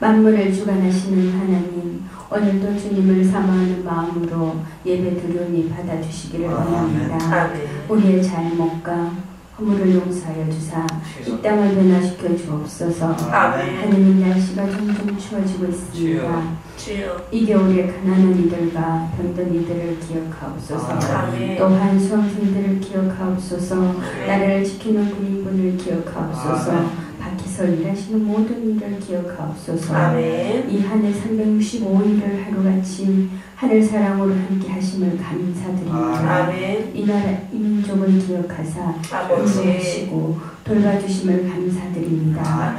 만물을 주관하시는 하나님, 오늘도 주님을 사모하는 마음으로 예배 드리오니 받아주시기를 원합니다. 우리의 잘못과 허물을 용서하여 주사 이 땅을 변화시켜 주옵소서. 하느님, 날씨가 점점 추워지고 있습니다. 이 겨울에 가난한 이들과 병든 이들을 기억하옵소서. 또한 수험생들을 기억하옵소서. 나라를 지키는 군인분을 기억하옵소서. 밖에서 일하시는 모든 일을 기억하옵소서. 이 한 해 365일을 하루같이 하늘 사랑으로 함께 하심을 감사드립니다. 이 나라, 이 민족을 기억하사 인도하시고 돌봐주심을 감사드립니다.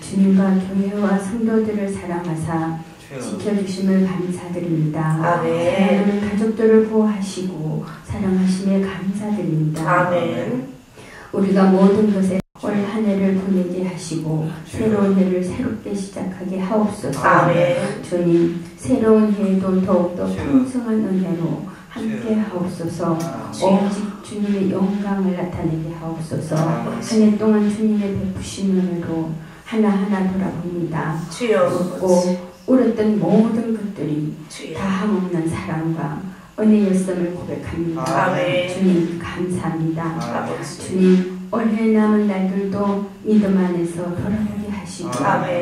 주님과 교회와 성도들을 사랑하사 지켜주심을 감사드립니다. 사랑하는 가족들을 보호하시고 사랑하심에 감사드립니다. 우리가 모든 것에 올 한 해를 보내게 하시고 새로운 해를 새롭게 시작하게 하옵소서. 주님, 새로운 해에도 더욱더 풍성한 은혜로 함께 하옵소서. 오직 주님의 영광을 나타내게 하옵소서. 한 해 동안 주님의 베푸신 은혜로 하나하나 돌아봅니다. 웃고 울었던 모든 것들이 다 함없는 사랑과 은혜였음을 고백합니다. 주님, 감사합니다. 주님, 올해 남은 날들도 믿음 안에서 돌아가게 하시고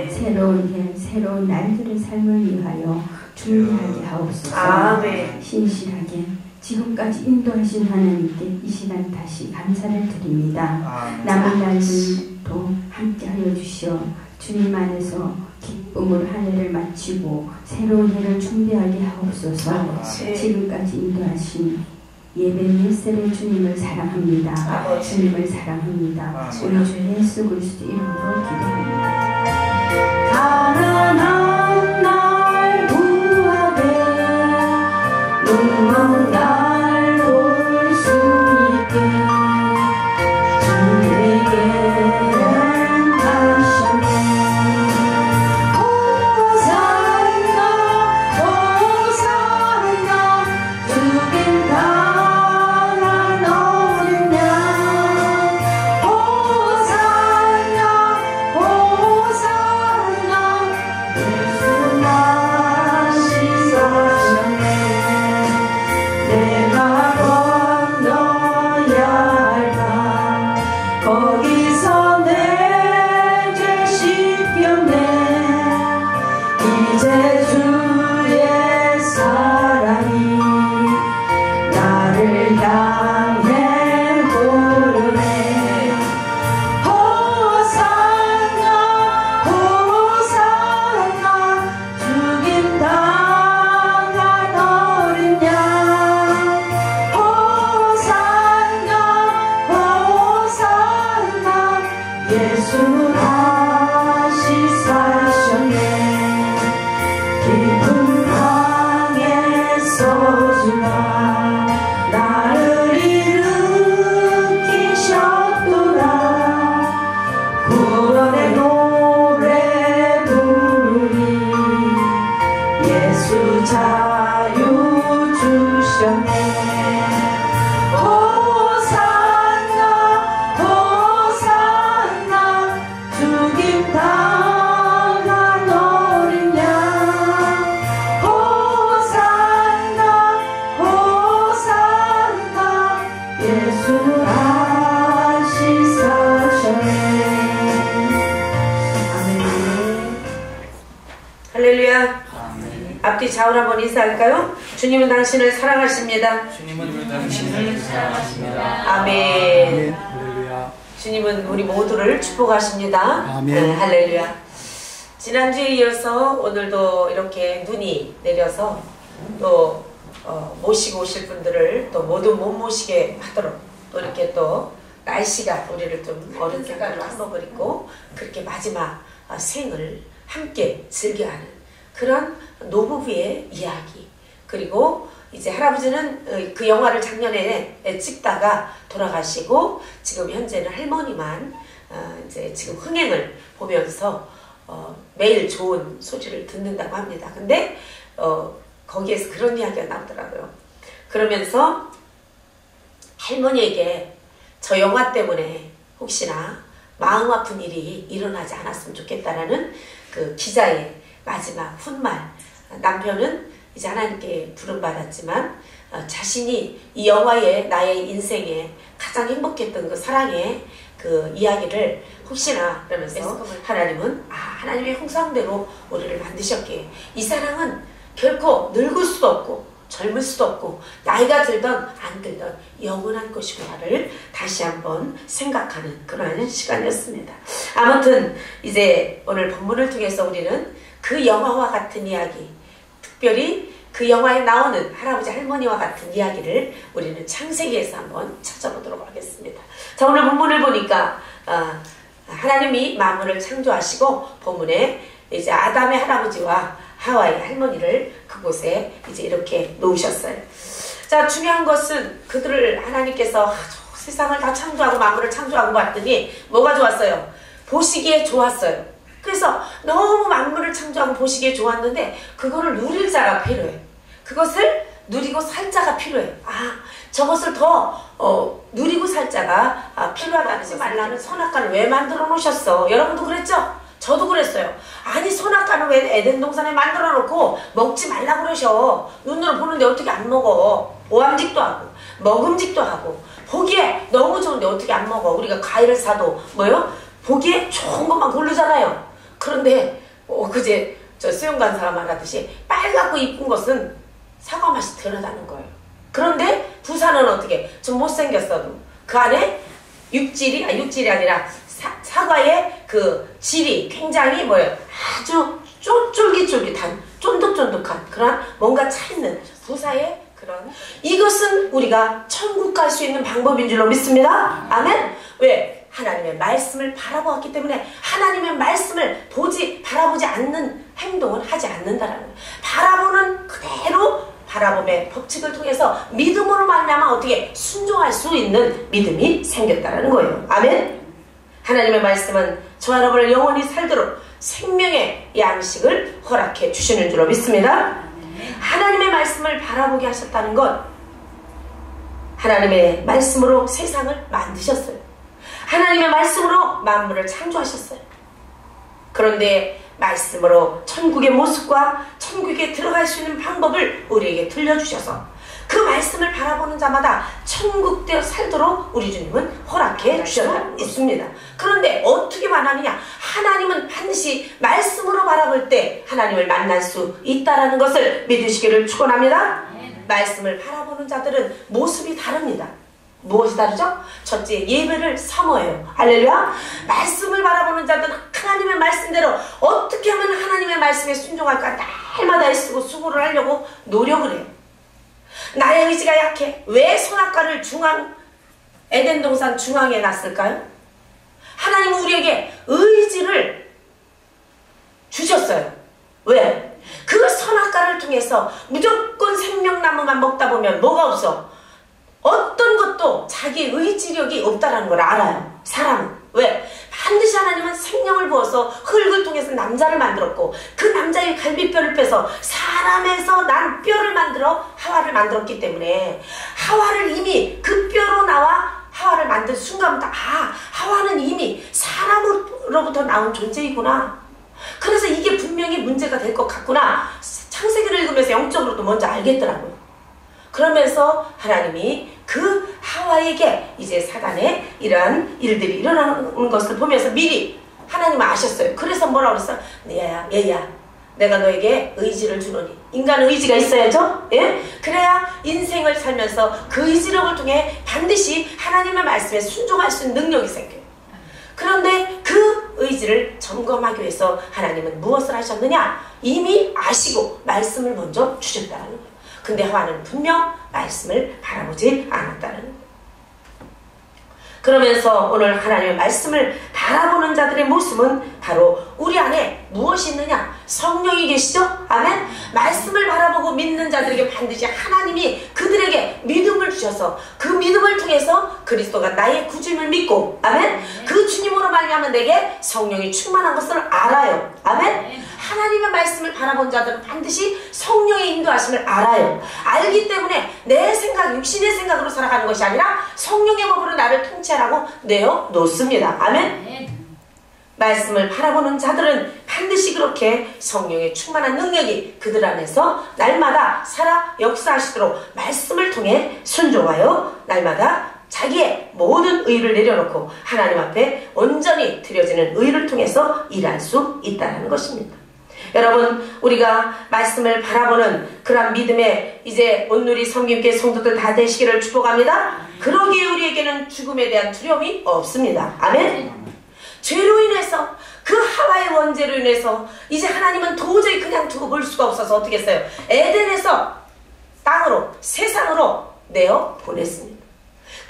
새로운 해, 새로운 날들의 삶을 위하여 준비하게 하옵소서. 신실하게 지금까지 인도하신 하나님께 이 시간 다시 감사를 드립니다. 남은 날들도 함께하여 주시어 주님 안에서 기쁨으로 한 해를 마치고 새로운 해를 준비하게 하옵소서. 지금까지 인도하신 예배 멜셀의 주님을 사랑합니다. 주님을 사랑합니다. 우리 주 예수 그리스도 이름으로 기도합니다. 가난한 날 구하게 눈먼 날 볼 수 있게 주에게 하셨네. 앞뒤 좌우로 한번 인사할까요? 주님은 당신을 사랑하십니다. 주님은 당신을 사랑하십니다. 아멘. 할렐루야. 주님은 우리 모두를 축복하십니다. 아멘. 할렐루야. 지난주에 이어서 오늘도 이렇게 눈이 내려서 또 모시고 오실 분들을 또 모두 못 모시게 하도록 또 이렇게 또 날씨가 우리를 좀 어린 색깔로 한복을 입고 그렇게 마지막 생을 함께 즐겨하는 그런 노부부의 이야기. 그리고 이제 할아버지는 그 영화를 작년에 찍다가 돌아가시고 지금 현재는 할머니만 이제 지금 흥행을 보면서 매일 좋은 소리를 듣는다고 합니다. 근데 거기에서 그런 이야기가 나오더라고요. 그러면서 할머니에게 저 영화 때문에 혹시나 마음 아픈 일이 일어나지 않았으면 좋겠다라는 그 기자의 마지막 훗말, 남편은 이제 하나님께 부름받았지만 자신이 이 영화의 나의 인생에 가장 행복했던 그 사랑의 그 이야기를 혹시나 그러면서 하나님은 하나님의 형상대로 우리를 만드셨기에 이 사랑은 결코 늙을 수도 없고 젊을 수도 없고 나이가 들던 안 들던 영원한 것이구나를 다시 한번 생각하는 그러한 시간이었습니다. 아무튼 이제 오늘 본문을 통해서 우리는 그 영화와 같은 이야기, 특별히 그 영화에 나오는 할아버지 할머니와 같은 이야기를 우리는 창세기에서 한번 찾아보도록 하겠습니다. 자, 오늘 본문을 보니까 하나님이 만물을 창조하시고 본문에 이제 아담의 할아버지와 하와의 할머니를 그곳에 이제 이렇게 놓으셨어요. 자, 중요한 것은 그들을 하나님께서 세상을 다 창조하고 만물을 창조하고 봤더니 뭐가 좋았어요? 보시기에 좋았어요. 그래서 너무 만물을 창조하고 보시기에 좋았는데 그거를 누릴 자가 필요해. 그것을 누리고 살 자가 필요해. 저것을 더 누리고 살 자가 필요하다는 것을 말라는 선악과를 왜 만들어 놓으셨어? 여러분도 그랬죠? 저도 그랬어요. 아니 선악과는 왜 에덴 동산에 만들어 놓고 먹지 말라고 그러셔. 눈으로 보는데 어떻게 안 먹어? 오암직도 하고 먹음직도 하고 보기에 너무 좋은데 어떻게 안 먹어? 우리가 과일을 사도 뭐요? 보기에 좋은 것만 고르잖아요. 그런데 그제 저 수영 강사가 말하듯이 빨갛고 이쁜 것은 사과 맛이 덜하다는 거예요. 그런데 부산은 어떻게 좀 못생겼어도 그 안에 육질이 아니라 사과의 그 질이 굉장히 뭐예요? 아주 쫄깃쫄깃한 쫀득쫀득한 그런 뭔가 차있는 부사의 그런 이것은 우리가 천국 갈 수 있는 방법인 줄로 믿습니다. 아멘. 왜? 하나님의 말씀을 바라보았기 때문에 하나님의 말씀을 바라보지 않는 행동을 하지 않는다라는 거예요. 바라보는 그대로 바라봄의 법칙을 통해서 믿음으로 말미암아 어떻게 순종할 수 있는 믿음이 생겼다라는 거예요. 아멘. 하나님의 말씀은 저와 여러분을 영원히 살도록 생명의 양식을 허락해 주시는 줄로 믿습니다. 하나님의 말씀을 바라보게 하셨다는 것, 하나님의 말씀으로 세상을 만드셨어요. 하나님의 말씀으로 만물을 창조하셨어요. 그런데 말씀으로 천국의 모습과 천국에 들어갈 수 있는 방법을 우리에게 들려주셔서 그 말씀을 바라보는 자마다 천국되어 살도록 우리 주님은 허락해 주셨다 있습니다. 그런데 어떻게 만나느냐? 하나님은 반드시 말씀으로 바라볼 때 하나님을 만날 수 있다는 것을 믿으시기를 축원합니다. 말씀을 바라보는 자들은 모습이 다릅니다. 무엇이 다르죠? 첫째, 예배를 사모해요. 할렐루야. 말씀을 바라보는 자들은 하나님의 말씀대로 어떻게 하면 하나님의 말씀에 순종할까 날마다 애쓰고 수고를 하려고 노력을 해요. 나의 의지가 약해. 왜 선악과를 에덴 동산 중앙에 놨을까요? 하나님은 우리에게 의지를 주셨어요. 왜? 그 선악과를 통해서 무조건 생명나무만 먹다 보면 뭐가 없어? 어떤 것도 자기 의지력이 없다는 걸 알아요. 사람은. 왜? 반드시 하나님은 생명을 부어서 흙을 통해서 남자를 만들었고 그 남자의 갈비뼈를 빼서 사람에서 난 뼈를 만들어 하와를 만들었기 때문에 하와를 이미 그 뼈로 나와 하와를 만든 순간부터 하와는 이미 사람으로부터 나온 존재이구나. 그래서 이게 분명히 문제가 될 것 같구나. 창세기를 읽으면서 영적으로도 먼저 알겠더라고요. 그러면서 하나님이 그 하와에게 이제 사단의 이러한 일들이 일어나는 것을 보면서 미리 하나님은 아셨어요. 그래서 뭐라고 그랬어요? 얘야 내가 너에게 의지를 주노니. 인간은 의지가 있어야죠. 예? 그래야 인생을 살면서 그 의지력을 통해 반드시 하나님의 말씀에 순종할 수 있는 능력이 생겨요. 그런데 그 의지를 점검하기 위해서 하나님은 무엇을 하셨느냐? 이미 아시고 말씀을 먼저 주셨다는 거예요. 근데 하와는 분명 말씀을 바라보지 않았다는 거예요. 그러면서 오늘 하나님의 말씀을 바라보는 자들의 모습은 바로 우리 안에 무엇이 있느냐? 성령이 계시죠? 아멘? 말씀을 바라보고 믿는 자들에게 반드시 하나님이 그들에게 믿음을 주셔서 그 믿음을 통해서 그리스도가 나의 구주임을 믿고 아멘? 그 주님으로 말미암아 내게 성령이 충만한 것을 알아요. 아멘? 하나님의 말씀을 바라본 자들은 반드시 성령의 인도하심을 알아요. 알기 때문에 내 생각, 육신의 생각으로 살아가는 것이 아니라 성령의 법으로 나를 통치하라고 내어 놓습니다. 아멘? 말씀을 바라보는 자들은 반드시 그렇게 이렇게 성령의 충만한 능력이 그들 안에서 날마다 살아 역사하시도록 말씀을 통해 순종하여 날마다 자기의 모든 의를 내려놓고 하나님 앞에 온전히 드려지는 의를 통해서 일할 수 있다는 것입니다. 여러분, 우리가 말씀을 바라보는 그런 믿음에 이제 온누리 섬김교회 성도들 다 되시기를 축복합니다. 그러기에 우리에게는 죽음에 대한 두려움이 없습니다. 아멘. 죄로 인해서, 그 하와의 원죄로 인해서 이제 하나님은 도저히 그냥 두고 볼 수가 없어서 어떻게 했어요? 에덴에서 땅으로, 세상으로 내어 보냈습니다.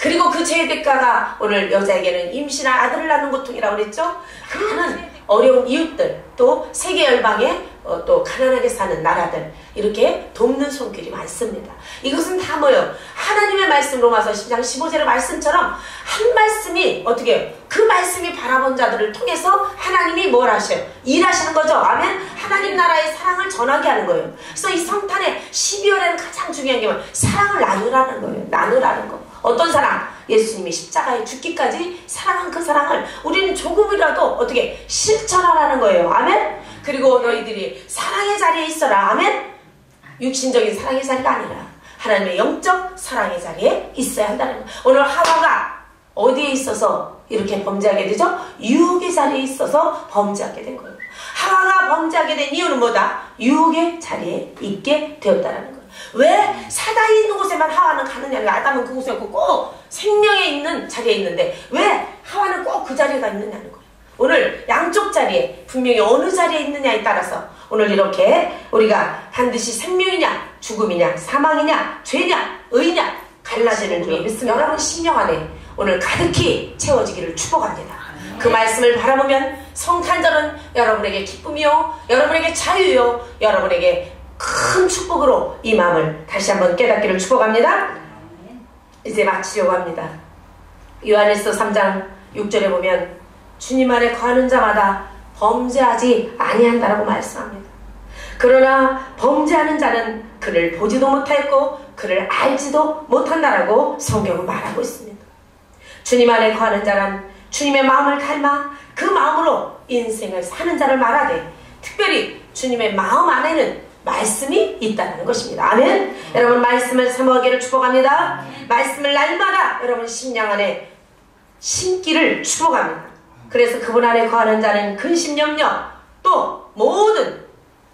그리고 그 죄의 대가가 오늘 여자에게는 임신한 아들을 낳는 고통이라고 그랬죠? 그는 어려운 이웃들, 또 세계 열방에 또 가난하게 사는 나라들, 이렇게 돕는 손길이 많습니다. 이것은 다 뭐예요? 하나님의 말씀, 로마서 10장 15절의 말씀처럼 한 말씀이 어떻게 해요? 그 말씀이 바라본 자들을 통해서 하나님이 뭘 하셔요? 일하시는 거죠. 아멘. 하나님 나라의 사랑을 전하게 하는 거예요. 그래서 이 성탄의 12월에는 가장 중요한 게 뭐예요? 사랑을 나누라는 거예요. 나누라는 거. 어떤 사랑? 예수님이 십자가에 죽기까지 사랑한 그 사랑을 우리는 조금이라도 어떻게 실천하라는 거예요. 아멘. 그리고 너희들이 사랑의 자리에 있어라. 아멘. 육신적인 사랑의 자리가 아니라 하나님의 영적 사랑의 자리에 있어야 한다는 거예요. 오늘 하와가 어디에 있어서 이렇게 범죄하게 되죠? 유혹의 자리에 있어서 범죄하게 된 거예요. 하와가 범죄하게 된 이유는 뭐다? 유혹의 자리에 있게 되었다는 거예요. 왜 사단이 있는 곳에만 하와는 가느냐? 아담은 그곳에 없고 꼭 생명에 있는 자리에 있는데 왜 하와는 꼭 그 자리에 가 있느냐는 거예요. 오늘 양쪽 자리에 분명히 어느 자리에 있느냐에 따라서 오늘 이렇게 우리가 반드시 생명이냐 죽음이냐 사망이냐 죄냐 의냐 갈라지는 줄 믿습니다. 여러분 심령 안에 오늘 가득히 채워지기를 축복합니다. 그 말씀을 바라보면 성탄절은 여러분에게 기쁨이요, 여러분에게 자유요, 여러분에게 큰 축복으로 이 마음을 다시 한번 깨닫기를 축복합니다. 이제 마치려고 합니다. 요한일서 3장 6절에 보면 주님 안에 거하는 자마다 범죄하지 아니한다라고 말씀합니다. 그러나 범죄하는 자는 그를 보지도 못하였고 그를 알지도 못한다라고 성경은 말하고 있습니다. 주님 안에 거하는 자란 주님의 마음을 닮아 그 마음으로 인생을 사는 자를 말하되, 특별히 주님의 마음 안에는 말씀이 있다는 것입니다. 아멘. 여러분 말씀을 사모하기를 축복합니다. 말씀을 날마다 여러분 심령 안에 심기를 축복합니다. 그래서 그분 안에 거하는 자는 근심 염려 또 모든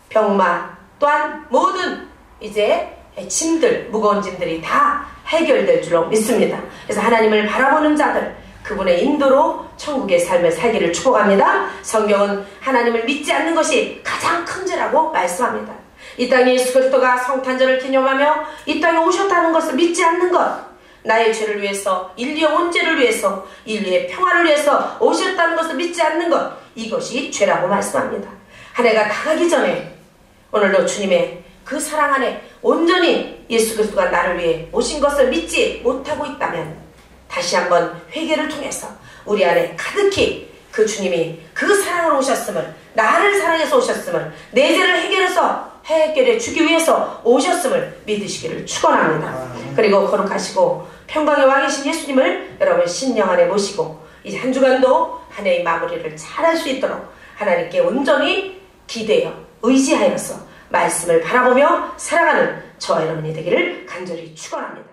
병마 또한 모든 이제 짐들, 무거운 짐들이 다 해결될 줄로 믿습니다. 그래서 하나님을 바라보는 자들, 그분의 인도로 천국의 삶을 살기를 축복합니다. 성경은 하나님을 믿지 않는 것이 가장 큰 죄라고 말씀합니다. 이 땅에 예수 그리스도가 성탄절을 기념하며 이 땅에 오셨다는 것을 믿지 않는 것, 나의 죄를 위해서, 인류의 온죄를 위해서, 인류의 평화를 위해서 오셨다는 것을 믿지 않는 것, 이것이 죄라고 말씀합니다. 한 해가 다 가기 전에 오늘도 주님의 그 사랑 안에 온전히 예수 그리스도가 나를 위해 오신 것을 믿지 못하고 있다면 다시 한번 회개를 통해서 우리 안에 가득히 그 주님이 그 사랑으로 오셨음을, 나를 사랑해서 오셨음을, 내 죄를 해결해 주기 위해서 오셨음을 믿으시기를 축원합니다. 그리고 거룩하시고 평강의 왕이신 예수님을 여러분 심령 안에 모시고 이제 한 주간도 한 해의 마무리를 잘할 수 있도록 하나님께 온전히 기대어 의지하여서 말씀을 바라보며 살아가는 저와 여러분이 되기를 간절히 축원합니다.